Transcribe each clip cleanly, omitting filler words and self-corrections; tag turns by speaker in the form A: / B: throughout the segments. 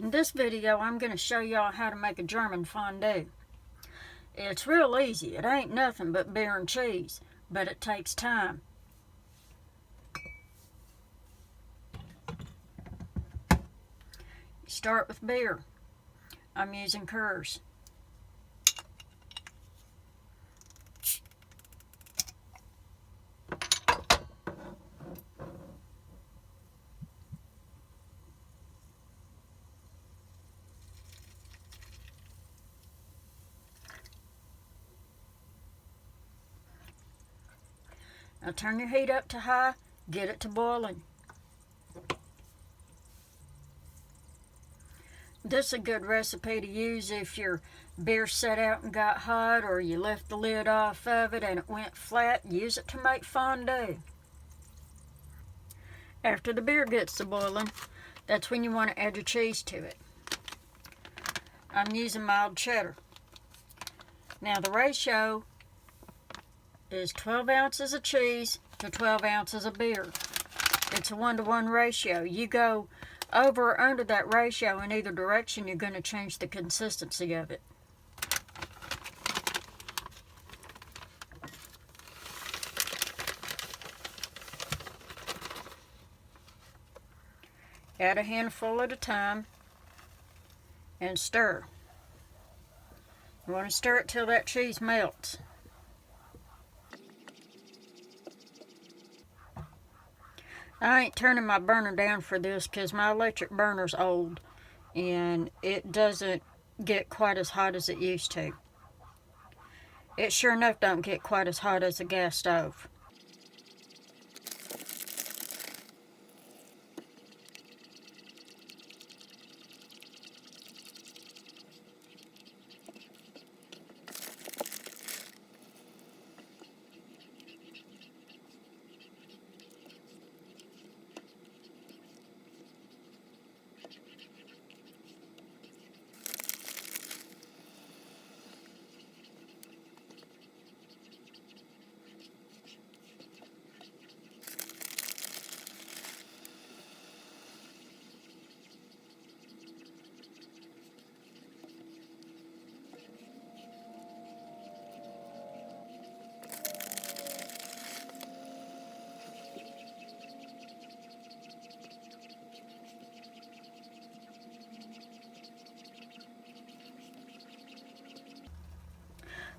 A: In this video, I'm going to show y'all how to make a German fondue. It's real easy. It ain't nothing but beer and cheese, but it takes time. You start with beer. I'm using Kerr's. Now turn your heat up to high, get it to boiling. This is a good recipe to use if your beer set out and got hot, or you left the lid off of it and it went flat. Use it to make fondue. After the beer gets to boiling, that's when you want to add your cheese to it. I'm using mild cheddar. Now the ratio is 12 ounces of cheese to 12 ounces of beer. It's a 1-to-1 ratio. You go over or under that ratio in either direction, you're going to change the consistency of it. Add a handful at a time and stir. You want to stir it till that cheese melts. I ain't turning my burner down for this because my electric burner's old and it doesn't get quite as hot as it used to. It sure enough don't get quite as hot as a gas stove.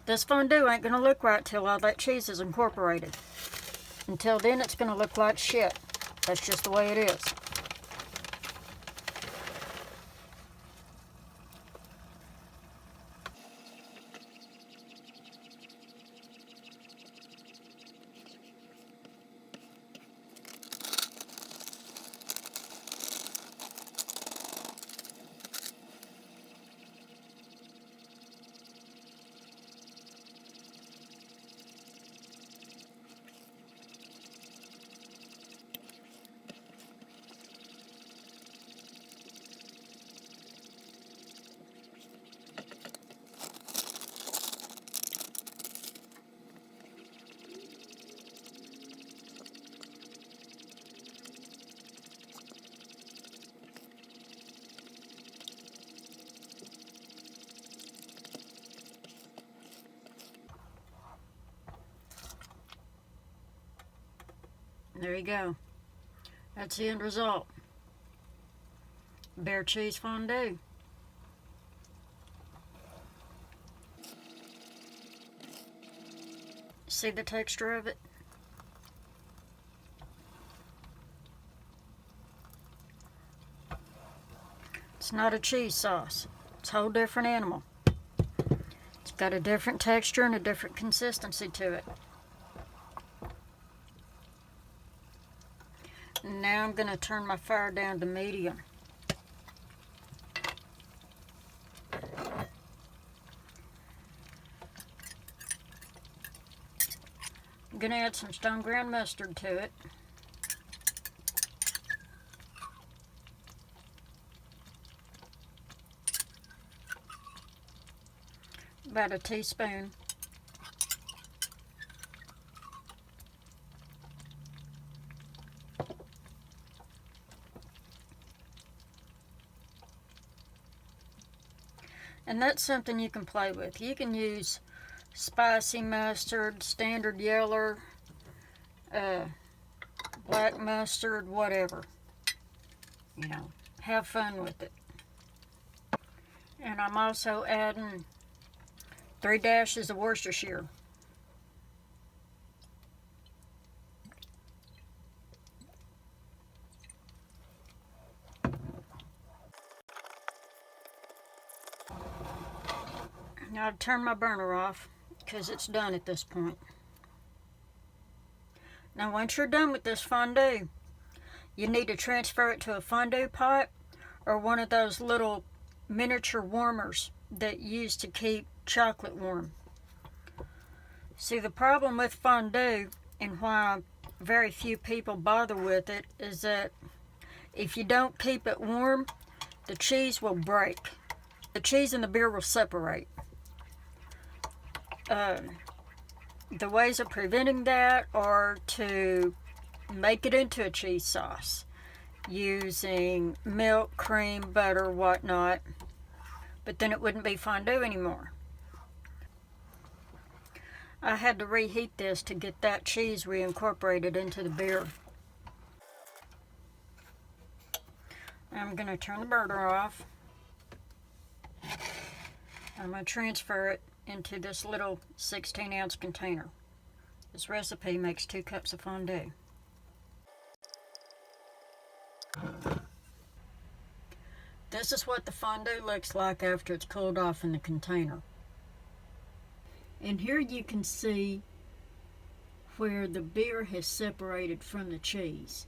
A: This fondue ain't going to look right till all that cheese is incorporated. Until then, it's going to look like shit. That's just the way it is. There you go. That's the end result. Beer cheese fondue. See the texture of it? It's not a cheese sauce. It's a whole different animal. It's got a different texture and a different consistency to it. Now I'm going to turn my fire down to medium. I'm going to add some stone ground mustard to it. About a teaspoon. And that's something you can play with. You can use spicy mustard, standard yeller, black mustard, whatever. You know, have fun with it. And I'm also adding 3 dashes of Worcestershire. Now I've turned my burner off because it's done at this point. Now once you're done with this fondue, you need to transfer it to a fondue pot or one of those little miniature warmers that you use to keep chocolate warm. See, the problem with fondue and why very few people bother with it is that if you don't keep it warm, the cheese will break. The cheese and the beer will separate. The ways of preventing that are to make it into a cheese sauce using milk, cream, butter, whatnot, but then it wouldn't be fondue anymore. I had to reheat this to get that cheese reincorporated into the beer. I'm going to turn the burner off. I'm going to transfer it into this little 16-ounce container. This recipe makes 2 cups of fondue. This is what the fondue looks like after it's cooled off in the container. And here you can see where the beer has separated from the cheese.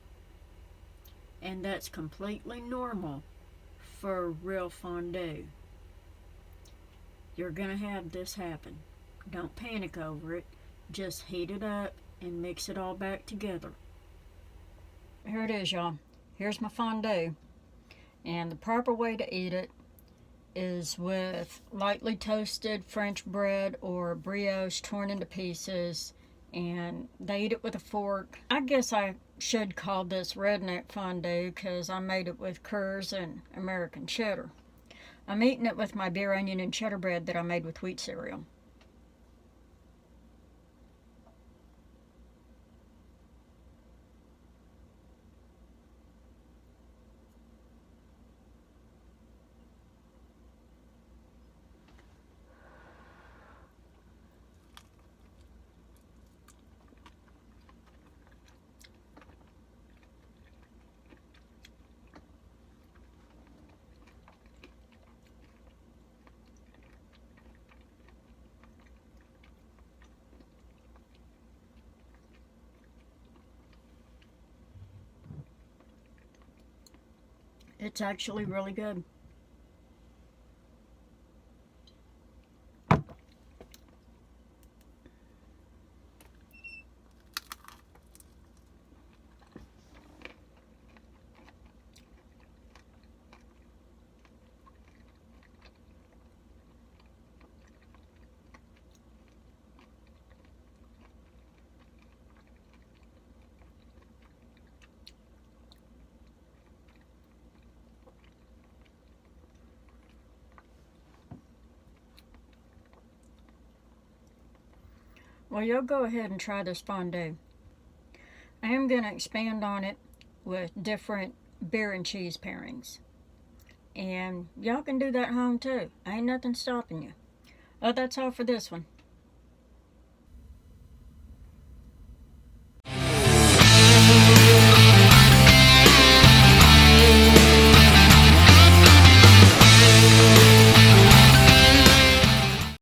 A: And that's completely normal for real fondue. You're going to have this happen. Don't panic over it. Just heat it up and mix it all back together. Here it is, y'all. Here's my fondue. And the proper way to eat it is with lightly toasted French bread or brioche torn into pieces, and they eat it with a fork. I guess I should call this Redneck Fondue because I made it with Kurz and American cheddar. I'm eating it with my beer, onion, and cheddar bread that I made with wheat cereal. It's actually really good. Well, you'll go ahead and try this fondue. I am going to expand on it with different beer and cheese pairings. And y'all can do that at home too. Ain't nothing stopping you. Oh, that's all for this one.